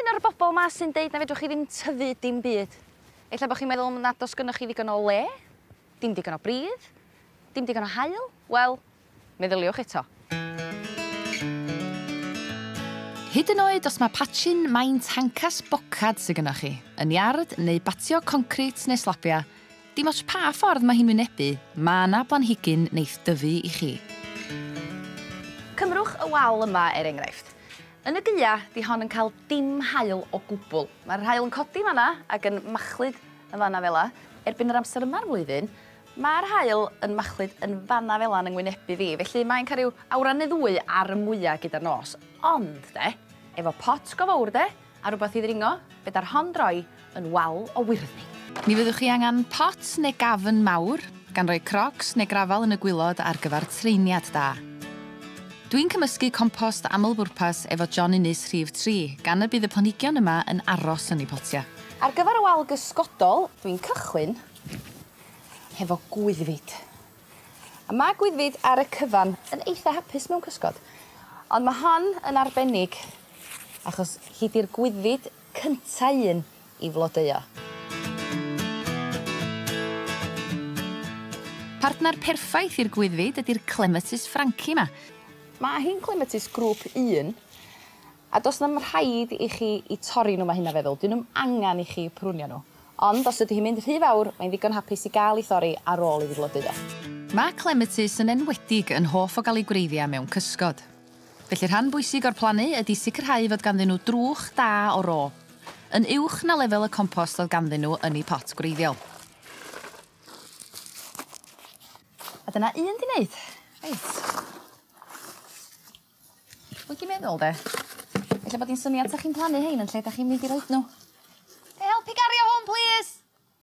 gyn o'r bobl ma sy'n deud na fedrwch chi ddim tyfu dim byd. Ella bod chi'n meddwl nad os gynnoch chi ddigon o le, dim digon o bridd, dim digon o haul. Wel, meddyliwch eto. Hyd yn oed os mae patchyn maint hancas bocad sydd gynnwch chi, yn iard neu batio concrit neu slapia, dim ots pa ffordd mae hi'n wynebu, mae yna blanhigyn neith dyfu i chi. Cymrwch y wal yma enghraifft. Yn y Gaea, di hon yn cael dim haul o gwbl. Mae'r haul yn codi fan'na ac yn machlud yn fan'na fela. Erbyn yr amser yma'r flwyddyn, mae'r haul yn machlud yn fan'na fela yn yngwynebu fi. Felly mae'n cael rhyw awran neu ddwy ar y mwyaf gyda'r nos. Ond, efo pot go fawr, a rhywbeth i ddringo, beda'r hon droi yn wal o wyrddni. Mi fyddwch chi angen pot neu gafn mawr, gan roi crocs neu grafal yn y gwilod ar gyfer treiniad da. Dwi'n cymysgu compost aml-bwrpas efo John Innes rhif 3, gan y bydd y planhigion yma yn aros yn eu potia. Ar gyfer y wal gysgodol, dwi'n cychwyn hefo gwyddfyd. A mae gwyddfyd ar y cyfan yn eitha hapus mewn cysgod. Ond mae hon yn arbennig, achos hi di'r gwyddfyd cynta un i flodeuo. Partner perffaith i'r gwyddfyd ydy'r Clematis Franci yma. Mae hi'n Clematis grŵp 1, a does na'm rhaid i chi i torri nhw, mae hynna feddwl. Dyn nhw'n angen i chi prwnio nhw. Ond os ydy hi'n mynd rhy fawr, mae'n ddigon hapus i gael ei thorri ar ôl iddi flodeuo. Mae Clematis yn enwedig yn hoff o gael ei gwreiddio mewn cysgod. Felly rhan bwysig o'r plannu ydy sicrhau fod ganddyn nhw drwch da o ro, yn uwch na lefel y compost oedd ganddyn nhw yn eu pot gwreiddiol. A dyna un di wneud. Reit. Wyt ti'n meddwl, Ella bod hi'n syniad sa chi'n plannu hein yn lle da chi'n mynd i roed nhw. Helpu